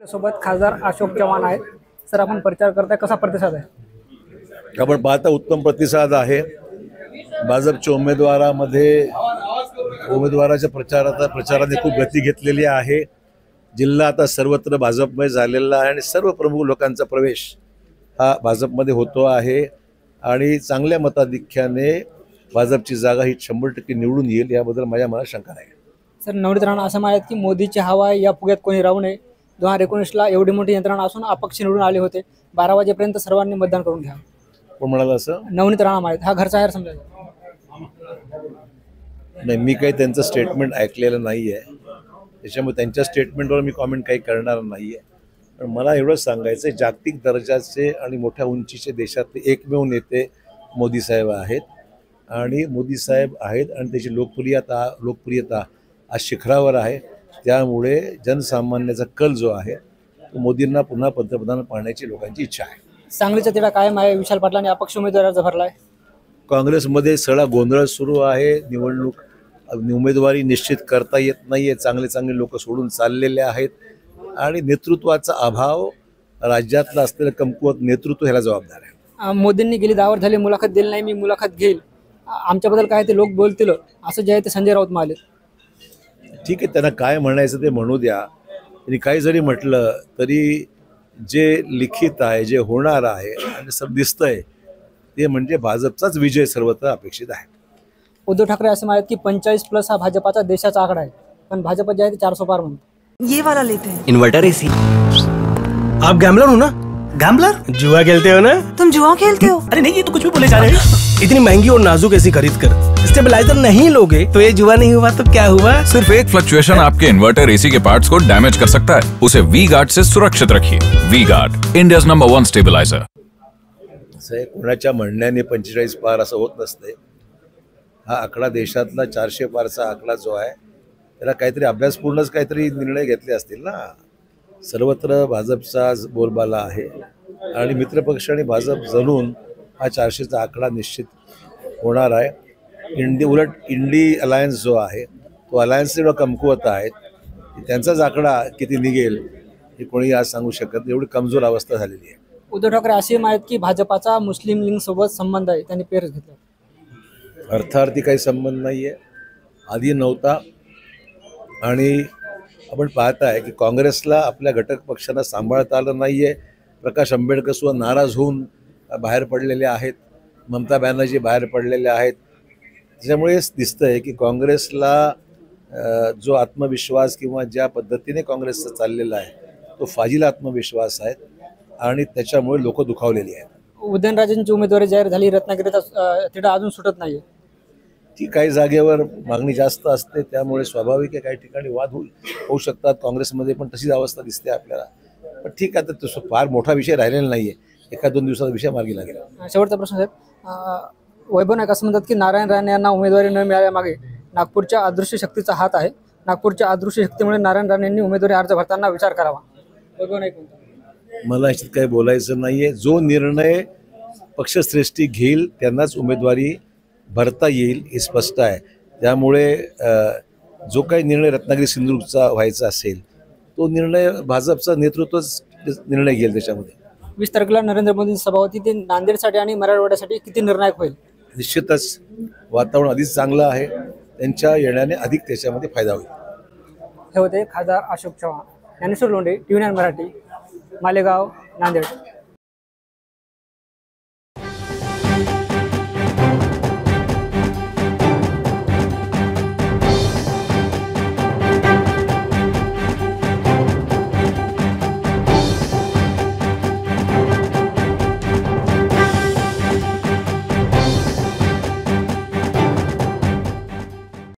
सोबत खासदार अशोक चव्हाण आहेत। सर, आपण प्रचार करताय, कसा प्रतिसाद आहे? आपण पाहता उत्तम प्रतिसाद आहे। भाजपच्या उमेदवाराच्या प्रचाराने खूप गती घेतलेली आहे। जिल्हा आता सर्वत्र भाजपमय झालेला आहे आणि सर्व प्रमुख लोकांचा प्रवेश हा भाजपमध्ये होतो आहे आणि चांगल्या मताधिक्याने भाजपची जागा ही 100% निवडून येईल याबद्दल माझ्या मनात शंका नाही। सर, नवनीत राणा असं म्हणतात की मोदीची हवा या फुग्यात कोणी राहू नये। 2019ला एवढी मोठी यंत्रणा असून अपक्ष निवडून आले होते। 12 वाजेपर्यंत सर्वांनी मतदान करून घ्या। कोण म्हणाला असं? नवनीत राणा म्हणतात, हा घरचा आहेर समजायचा नाही। मी काही त्यांचं स्टेटमेंट ऐकलेलं नाही आहे, त्याच्यामुळे त्यांच्या स्टेटमेंटवर मी कॉमेंट काही करणार नाही आहे। पण मला एवढंच सांगायचं आहे, जागतिक दर्जाचे आणि मोठ्या उंचीचे देशातले एकमेव नेते मोदी साहेब आहेत आणि मोदी साहेब आहेत आणि त्याची लोकप्रियता आज शिखरावर आहे। त्यामुळे जनसामान्याचा कल जो आहे तो मोदींना पुन्हा पंतप्रधान पाहण्याची लोकांची इच्छा आहे। सांगलीचा तिढा कायम आहे। विशाल पाटलांनी अपक्ष उमेदवार अर्ज भरलाय। काँग्रेसमध्ये सगळा गोंधळ सुरू आहे। उमेदवारी निश्चित करता येत नाहीये। चांगले लोक सोडून चाललेले आहेत आणि नेतृत्वाचा अभाव, राज्यातलं असलेलं कमकुवत नेतृत्व ह्याला जबाबदार आहे। मोदींनी गेली 10 वर्ष झाली मुलाखत दिली नाही, मी मुलाखत घेईल, आमच्याबद्दल काय ते लोक बोलतील असं जे आहे ते संजय राऊत म्हणाले। ठीक आहे, त्यांना काय म्हणायचं ते म्हणू द्या। त्यांनी काही जरी म्हटलं तरी जे लिखित आहे, जे होणार आहे आणि सब दिसतंय ते म्हणजे भाजपचाच विजय सर्वत्र अपेक्षित आहे। उद्धव ठाकरे असं म्हणतात की 45+ हा भाजपाचा देशाचा आकडा आहे, पण भाजप जे आहे ते 400 पार म्हणतात। ये वाला लेते हैं। Inverter AC. आप गैम्बलर हो ना? गैम्बलर? जुआ खेलते हो ना? तुम जुआ खेलते हो? अरे नहीं, ये तो कुछ भी बोले जा रहे हैं। इतनी महंगी और नाजुक एसी खरीद कर स्टेबलाइजर नहीं लोगे तो ये जुआ नहीं हुआ तो क्या हुआ? सिर्फ एक फ्लक्चुएशन आपके इन्वर्टर एसी के पार्ट्स को डैमेज कर सकता है। उसे वी गार्ड से सुरक्षित रखिए। V guard, India's number 1 stabiliser. कोणाच्या म्हणण्याने 45 पार असं होत नसते। हा आकडा देशातला 400 पारचा आकडा जो आहे त्याला काहीतरी अभ्यासपूर्णच काहीतरी निर्णय घेतले असतील ना। सर्वत्र भाजपचा बोलबाला आहे आणि मित्रपक्ष आणि भाजप जणून हा 400चा आकडा निश्चित होणार आहे। उलट इंडी अलायन्स जो आहे तो अलायन्स एवढा कमकुवत आहेत, त्यांचाच आकडा किती निघेल हे कोणी आज सांगू शकत नाही। एवढी कमजोर अवस्था झालेली आहे। उद्धव ठाकरे असे म्हणतात की भाजपाचा मुस्लिम लीग सोबत संबंध आहे, त्यांनी पेरच घेतला। अर्थार्थी काही संबंध नाही आहे, आधी नव्हता आणि आपण पाहत आहे की काँग्रेसला आपल्या घटक पक्षांना सांभाळता आलं नाही आहे। प्रकाश आंबेडकर सुद्धा नाराज होऊन बाहेर पडलेले आहेत, ममता बॅनर्जी बाहेर पडलेले आहेत। त्याच्यामुळेच दिसतंय की काँग्रेसला जो आत्मविश्वास किंवा ज्या पद्धतीने काँग्रेसचा चाललेला आहे तो फाजील आत्मविश्वास आहे आणि त्याच्यामुळे लोक दुखावलेली आहेत। उदयनराजेंची उमेदवारी जाहीर झाली, रत्नागिरीचा तिढा अजून सुटत नाहीये। ती काही जागेवर मागणी जास्त असते, त्यामुळे स्वाभाविक आहे काही ठिकाणी वाद होऊ शकतात। काँग्रेसमध्ये पण तशीच अवस्था दिसते आपल्याला। पण ठीक आहे, तर तसं फार मोठा विषय राहिलेला नाही आहे, 1-2 दिवसाचा विषय मार्गी लागेल। शेवटचा प्रश्न साहेब, वैभव नाईक असं म्हणतात की नारायण राणे यांना उमेदवारी न मिळाल्यामागे नागपूरच्या अदृश्य शक्तीचा हात आहे। नागपूरच्या अदृश्य शक्तीमुळे नारायण राणे यांनी उमेदवारी अर्ज भरताना विचार करावा। वैभव नाईक मला याच्यात काही बोलायचं नाही आहे। जो निर्णय पक्षश्रेष्ठी घेईल त्यांनाच उमेदवारी भरता येईल हे स्पष्ट आहे। त्यामुळे जो काही निर्णय रत्नागिरी सिंधुदुर्गचा व्हायचा असेल तो निर्णय भाजपचा नेतृत्वच निर्णय घेईल। त्याच्यामध्ये 20 तारखेला नरेंद्र मोदींची सभा होती, ती नांदेडसाठी आणि मराठवाड्यासाठी किती निर्णायक होईल? निश्चितच वातावरण अधिक चांगलं आहे, त्यांच्या येण्याने अधिक त्याच्यामध्ये फायदा होईल। हे होते खासदार अशोक चव्हाण। ज्ञानेश्वर लोंढे, TV9 मराठी, मालेगाव, नांदेड।